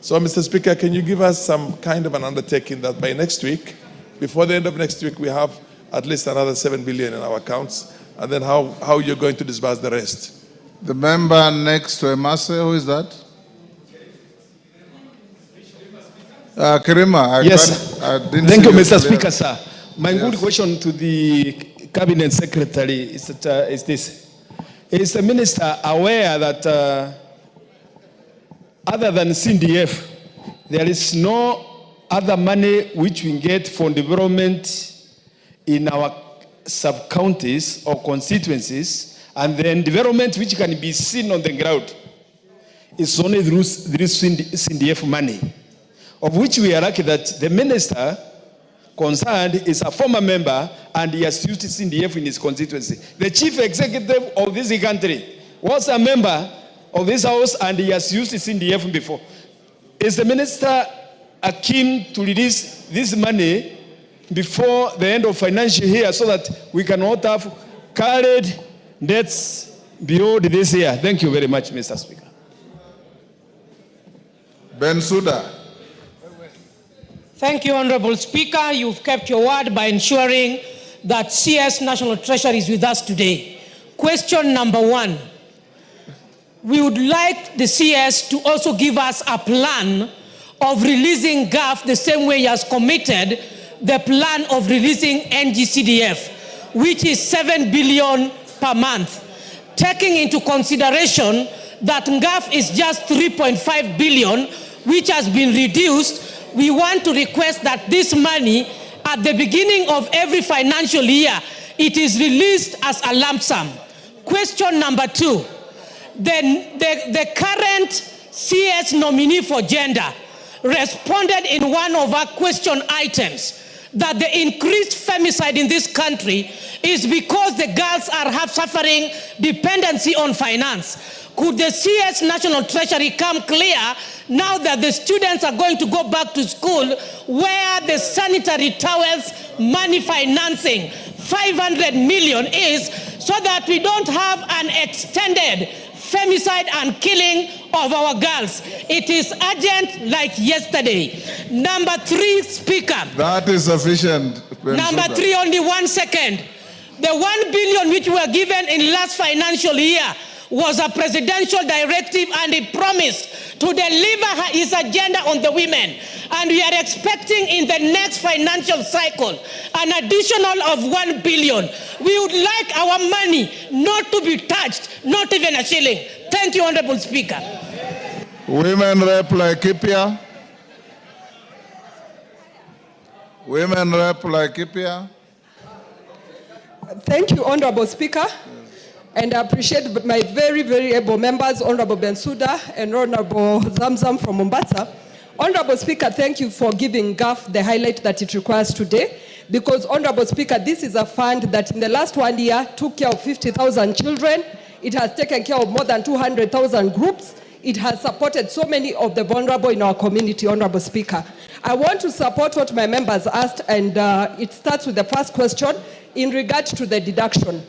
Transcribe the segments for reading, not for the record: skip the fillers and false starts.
So, Mr. Speaker, can you give us some kind of an undertaking that by next week, before the end of next week, we have at least another 7 billion in our accounts, and then how you're going to disburse the rest? The member next to Emase, who is that? Kirima. Yes. Thank you, Mr. Speaker, sir. My good question to the Cabinet Secretary is this. Is the Minister aware that other than CDF, there is no other money which we get for development in our sub-counties or constituencies, and then development which can be seen on the ground is only through CDF money, of which we are lucky that the Minister concerned is a former member and he has used CDF in his constituency. The chief executive of this country was a member of this house and he has used CDF before. Is the minister keen to release this money before the end of financial year so that we can not have carried debts beyond this year? Thank you very much, Mr. Speaker. Bensouda. Thank you, Honorable Speaker. You've kept your word by ensuring that CS National Treasury is with us today. Question number 1. We would like the CS to also give us a plan of releasing GAF the same way he has committed the plan of releasing NGCDF, which is 7 billion per month. Taking into consideration that GAF is just 3.5 billion, which has been reduced, we want to request that this money, at the beginning of every financial year, it is released as a lump sum. Question number 2. The current CS nominee for gender responded in one of our question items that the increased femicide in this country is because the girls are suffering dependency on finance. Could the CS National Treasury come clear now that the students are going to go back to school where the sanitary towels money financing 500 million is, so that we don't have an extended femicide and killing of our girls? It is urgent like yesterday. Number 3, Speaker. That is sufficient. Number 3, only 1 second. The 1 billion which were given in last financial year was a presidential directive, and he promised to deliver his agenda on the women. And we are expecting in the next financial cycle an additional of 1 billion. We would like our money not to be touched, not even a shilling. Thank you, Honorable Speaker. Women Rep Laikipia. Women Rep Laikipia. Thank you, Honorable Speaker. And I appreciate my very, very able members, Honorable Bensouda and Honorable Zamzam from Mombasa. Honorable Speaker, thank you for giving GAF the highlight that it requires today. Because, Honorable Speaker, this is a fund that in the last 1 year took care of 50,000 children. It has taken care of more than 200,000 groups. It has supported so many of the vulnerable in our community, Honorable Speaker. I want to support what my members asked, and it starts with the first question in regard to the deduction.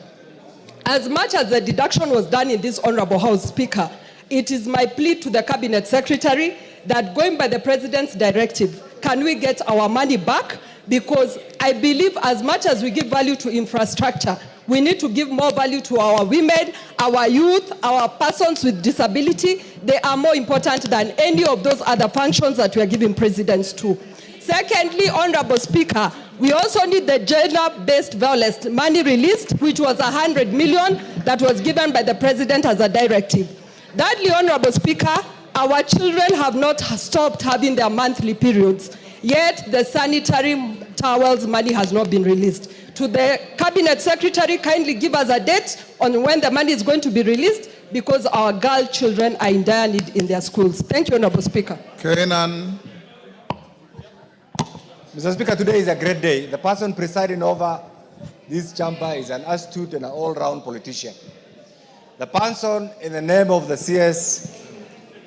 As much as the deduction was done in this Honorable House, Speaker, it is my plea to the Cabinet Secretary that, going by the President's directive, can we get our money back? Because I believe as much as we give value to infrastructure, we need to give more value to our women, our youth, our persons with disability. They are more important than any of those other functions that we are giving presidents to. Secondly, Honorable Speaker, we also need the gender-based violence money released, which was 100 million that was given by the President as a directive. Thirdly, Honorable Speaker, our children have not stopped having their monthly periods, yet the sanitary towels money has not been released. To the Cabinet Secretary, kindly give us a date on when the money is going to be released, because our girl children are in dire need in their schools. Thank you, Honorable Speaker. Kenan. Mr. Speaker, today is a great day. The person presiding over this chamber is an astute and an all-round politician. The person in the name of the CS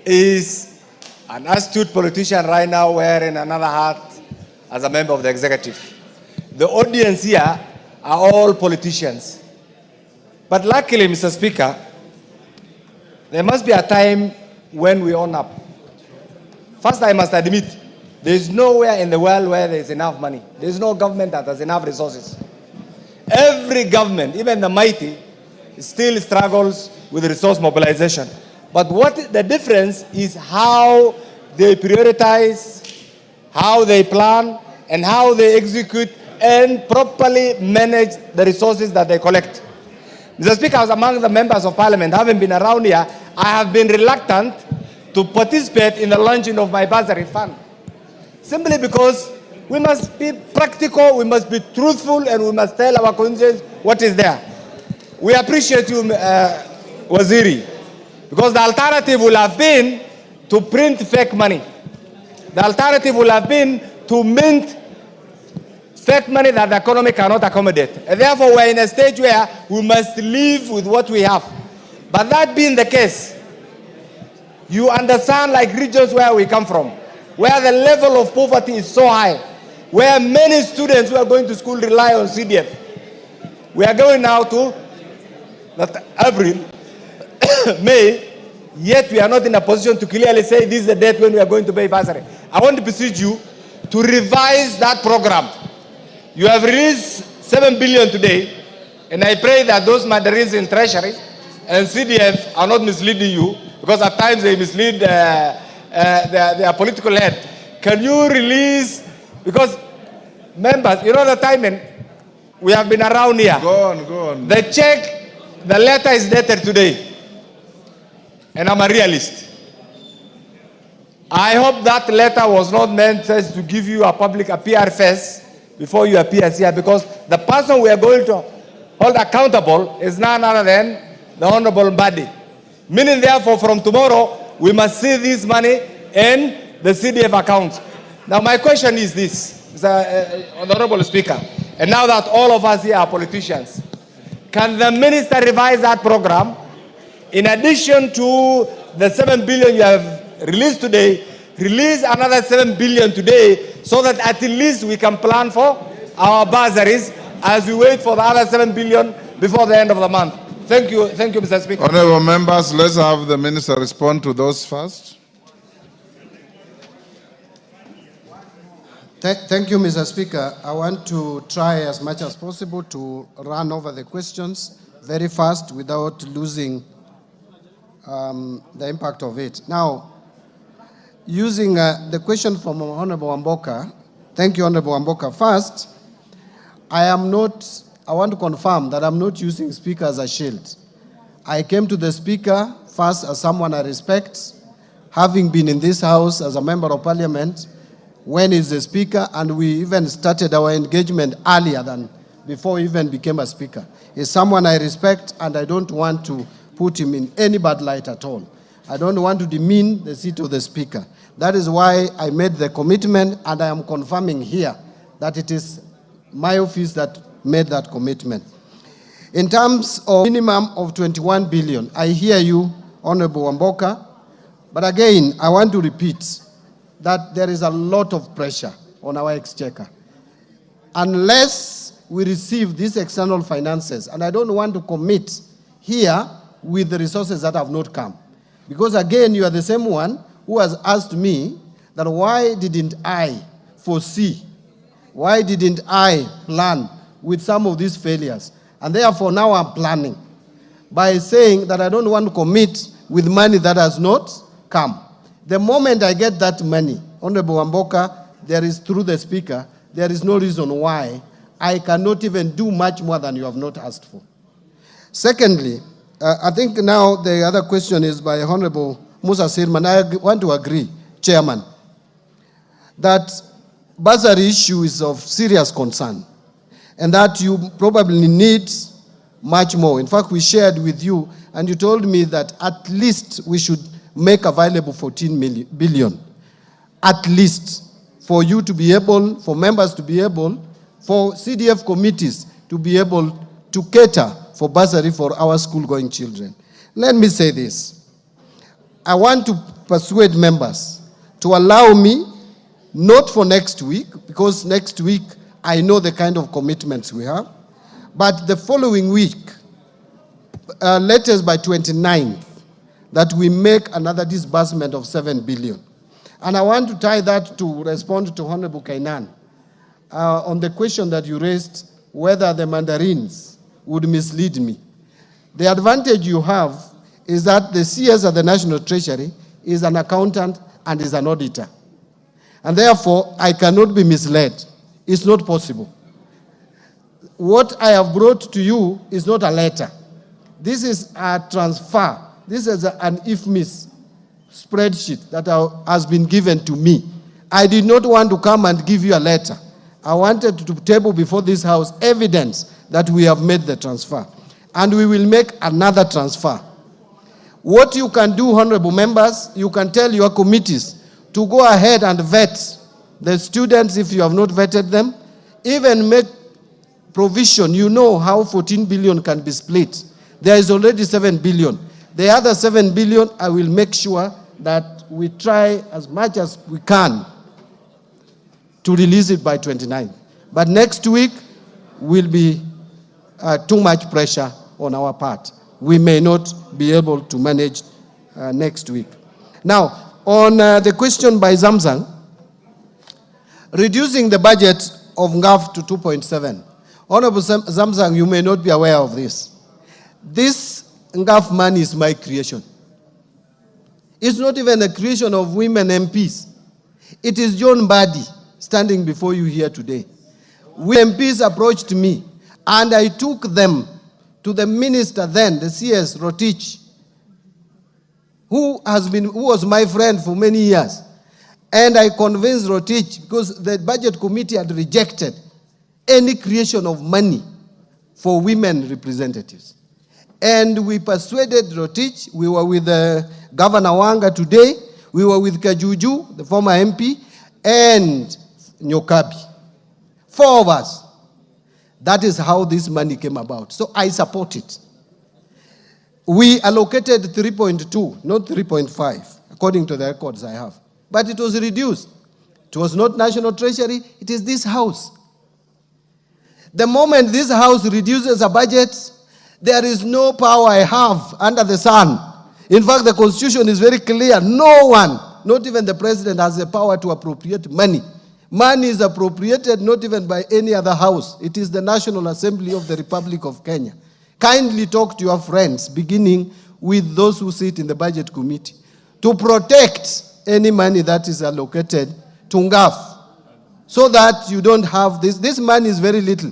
is an astute politician right now wearing another hat as a member of the executive. The audience here are all politicians. But luckily, Mr. Speaker, there must be a time when we own up. First, I must admit, there is nowhere in the world where there is enough money. There is no government that has enough resources. Every government, even the mighty, still struggles with resource mobilization. But what the difference is how they prioritize, how they plan, and how they execute and properly manage the resources that they collect. Mr. Speaker, as among the members of parliament, having been around here, I have been reluctant to participate in the launching of my bursary fund. Simply because we must be practical, we must be truthful, and we must tell our constituents what is there. We appreciate you, Waziri, because the alternative will have been to print fake money. The alternative will have been to mint fake money that the economy cannot accommodate. And therefore, we're in a stage where we must live with what we have. But that being the case, you understand, like regions where we come from, where the level of poverty is so high, where many students who are going to school rely on CDF. We are going now to April, May, yet we are not in a position to clearly say this is the date when we are going to pay bursary. I want to beseech you to revise that program. You have released 7 billion today, and I pray that those mandarins in Treasury and CDF are not misleading you, because at times they mislead their political head. Can you release, because members, you know the timing, we have been around here. Go on. The check, the letter is dated today, and I'm a realist. I hope that letter was not meant just to give you a PR face before you appear here, because the person we are going to hold accountable is none other than the Honorable Mbadi. Meaning, therefore, from tomorrow, we must see this money in the CDF accounts. Now, my question is this, Mr. Honorable Speaker, and now that all of us here are politicians, can the minister revise that program in addition to the 7 billion you have released today, release another 7 billion today, so that at least we can plan for our bursaries as we wait for the other 7 billion before the end of the month. Thank you, Mr. Speaker. Honorable members, let's have the minister respond to those first. Thank you, Mr. Speaker. I want to try as much as possible to run over the questions very fast without losing the impact of it. Now, using the question from Honorable Wamboka, thank you, Honorable Wamboka. First, I want to confirm that I'm not using Speaker as a shield. I came to the Speaker first as someone I respect, having been in this House as a member of Parliament when he's the Speaker, and we even started our engagement earlier than before he even became a Speaker. He's someone I respect, and I don't want to put him in any bad light at all. I don't want to demean the seat of the Speaker. That is why I made the commitment, and I am confirming here that it is my office that made that commitment. In terms of minimum of 21 billion, I hear you, Honorable Wamboka, but again, I want to repeat that there is a lot of pressure on our exchequer. Unless we receive these external finances, and I don't want to commit here with the resources that have not come. Because again, you are the same one who has asked me that why didn't I foresee, why didn't I plan with some of these failures? And therefore now I'm planning by saying that I don't want to commit with money that has not come. The moment I get that money, Honorable Wamboka, there is, through the Speaker, there is no reason why I cannot even do much more than you have not asked for. Secondly, I think now the other question is by Honorable Musa Sirman. I want to agree, Chairman, that bursary issue is of serious concern and that you probably need much more. In fact, we shared with you and you told me that at least we should make available 14 billion. At least for you to be able, for members to be able, for CDF committees to be able to cater for bursary for our school-going children. Let me say this. I want to persuade members to allow me, not for next week, because next week I know the kind of commitments we have, but the following week, latest by 29th, that we make another disbursement of 7 billion. And I want to tie that to respond to Honorable Kainan on the question that you raised, whether the mandarins would mislead me. The advantage you have is that the CS at the National Treasury is an accountant and is an auditor. And therefore, I cannot be misled. It's not possible. What I have brought to you is not a letter. This is a transfer. This is an IFMIS spreadsheet that has been given to me. I did not want to come and give you a letter. I wanted to table before this House evidence that we have made the transfer. And we will make another transfer. What you can do, honorable members, you can tell your committees to go ahead and vet the students if you have not vetted them. Even make provision. You know how 14 billion can be split. There is already 7 billion. The other 7 billion, I will make sure that we try as much as we can to release it by 29. But next week will be too much pressure on our part. We may not be able to manage next week. Now, on the question by Zamzang, reducing the budget of NGAF to 2.7. Honorable Zamzang, you may not be aware of this. This NGAF money is my creation. It's not even a creation of women MPs. It is Cs Mbadi standing before you here today. We MPs approached me, and I took them to the minister then, the CS Rotich, who was my friend for many years. And I convinced Rotich, because the budget committee had rejected any creation of money for women representatives. And we persuaded Rotich. We were with Governor Wanga today. We were with Kajuju, the former MP, and Nyokabi. 4 of us. That is how this money came about. So I support it. We allocated 3.2, not 3.5, according to the records I have. But it was reduced. It was not National Treasury, it is this House. The moment this House reduces a budget, there is no power I have under the sun. In fact, the Constitution is very clear. No one, not even the President, has the power to appropriate money. Money is appropriated not even by any other house. It is the National Assembly of the Republic of Kenya. Kindly talk to your friends, beginning with those who sit in the Budget Committee, to protect any money that is allocated to NGAF, so that you don't have this. This money is very little.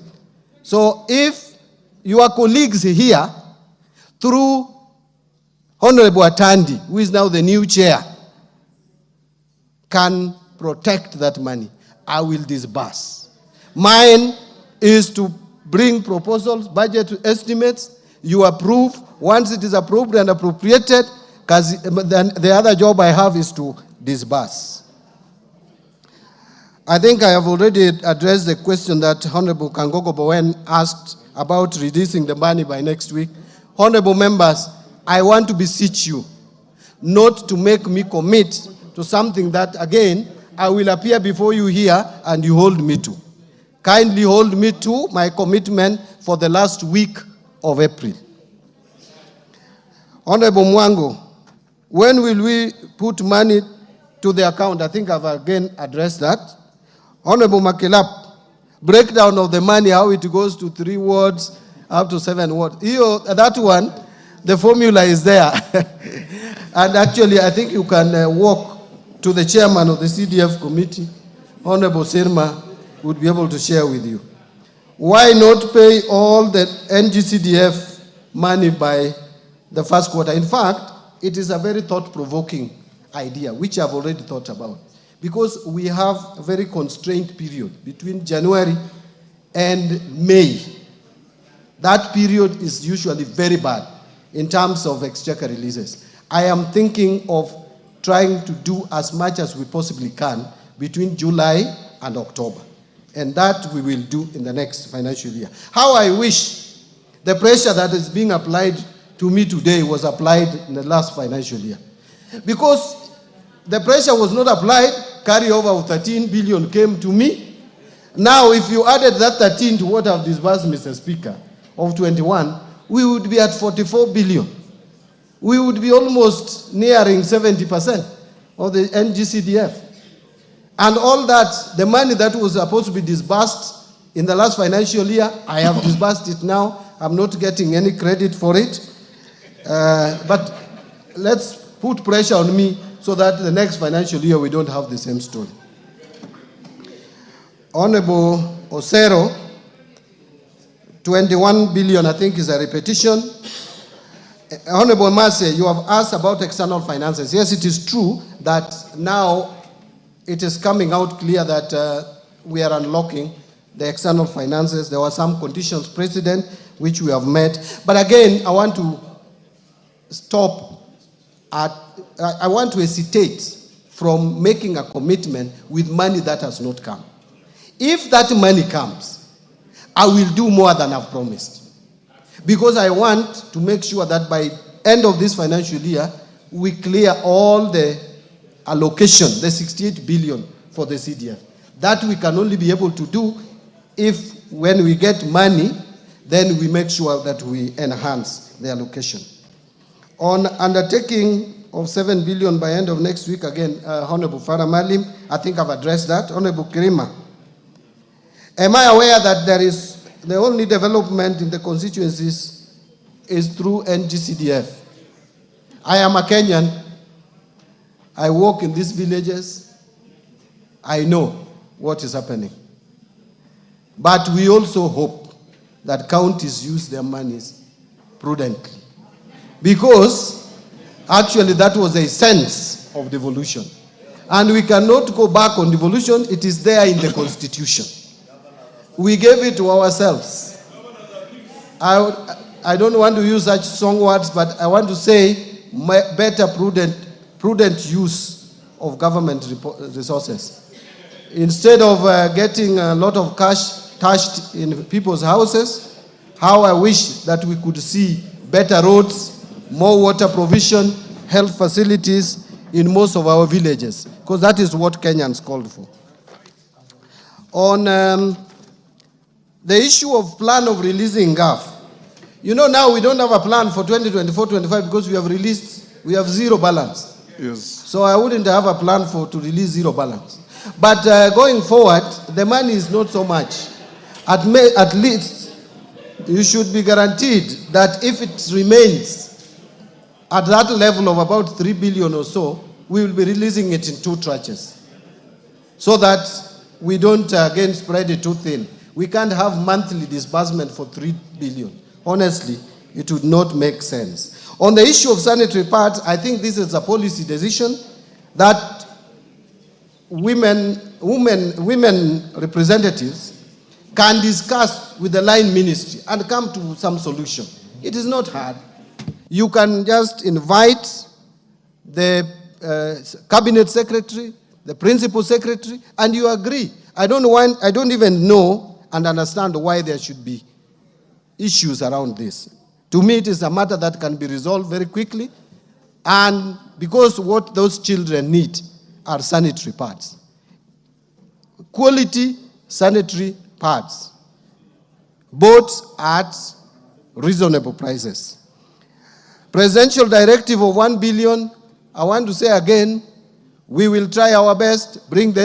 So if your colleagues here, through Honorable Atandi, who is now the new chair, can protect that money, I will disburse. Mine is to bring proposals, budget estimates, you approve. Once it is approved and appropriated, then the other job I have is to disburse. I think I have already addressed the question that Honorable Kangogo Bowen asked about releasing the money by next week. Honorable members, I want to beseech you not to make me commit to something that, again, I will appear before you here and you hold me to. Kindly hold me to my commitment for the last week of April. Honorable Mwango, when will we put money to the account? I think I've again addressed that. Honorable Makelap, breakdown of the money, how it goes to 3 wards, up to 7 wards. That one, the formula is there. And actually, I think you can walk to the chairman of the CDF committee, Honorable Sirma, would be able to share with you. Why not pay all the NGCDF money by the first quarter? In fact, it is a very thought-provoking idea, which I've already thought about. Because we have a very constrained period between January and May. That period is usually very bad in terms of exchequer releases. I am thinking of trying to do as much as we possibly can between July and October. And that we will do in the next financial year. How I wish the pressure that is being applied to me today was applied in the last financial year. Because the pressure was not applied, carryover of 13 billion came to me. Now, if you added that 13 to what I've disbursed, Mr. Speaker, of 21, we would be at 44 billion. We would be almost nearing 70%. of the NGCDF. And all that, the money that was supposed to be disbursed in the last financial year, I have disbursed it now. I'm not getting any credit for it. But let's put pressure on me so that the next financial year we don't have the same story. Honorable Osero, 21 billion, I think, is a repetition. Honorable Mase, you have asked about external finances. Yes, it is true that now it is coming out clear that we are unlocking the external finances. There were some conditions precedent which we have met. But again, I want to stop at, I want to hesitate from making a commitment with money that has not come. If that money comes, I will do more than I've promised. Because I want to make sure that by end of this financial year, we clear all the allocation, the 68 billion for the CDF. That we can only be able to do if when we get money, then we make sure that we enhance the allocation. On undertaking of 7 billion by end of next week, again, Honorable Farah Malim, I think I've addressed that. Honorable Kirima, am I aware that there is the only development in the constituencies is through NGCDF? I am a Kenyan. I work in these villages. I know what is happening. But we also hope that counties use their monies prudently. Because actually that was a sense of devolution. And we cannot go back on devolution. It is there in the Constitution. We gave it to ourselves. I don't want to use such strong words, but I want to say better prudent use of government resources. Instead of getting a lot of cash touched in people's houses, how I wish that we could see better roads, more water provision, health facilities in most of our villages, because that is what Kenyans called for. On the issue of plan of releasing GAF, you know now we don't have a plan for 2024-25 because we have zero balance. Yes. So I wouldn't have a plan to release zero balance. But going forward, the money is not so much. At least you should be guaranteed that if it remains at that level of about 3 billion or so, we will be releasing it in 2 tranches, so that we don't again spread it too thin. We can't have monthly disbursement for 3 billion. Honestly, it would not make sense. On the issue of sanitary pads, I think this is a policy decision that women representatives can discuss with the line ministry and come to some solution. It is not hard. You can just invite the cabinet secretary, the principal secretary, and you agree. I don't even know and understand why there should be issues around this. To me, it is a matter that can be resolved very quickly, and because what those children need are sanitary pads. Quality sanitary pads, both at reasonable prices. Presidential directive of 1 billion, I want to say again, we will try our best, bring this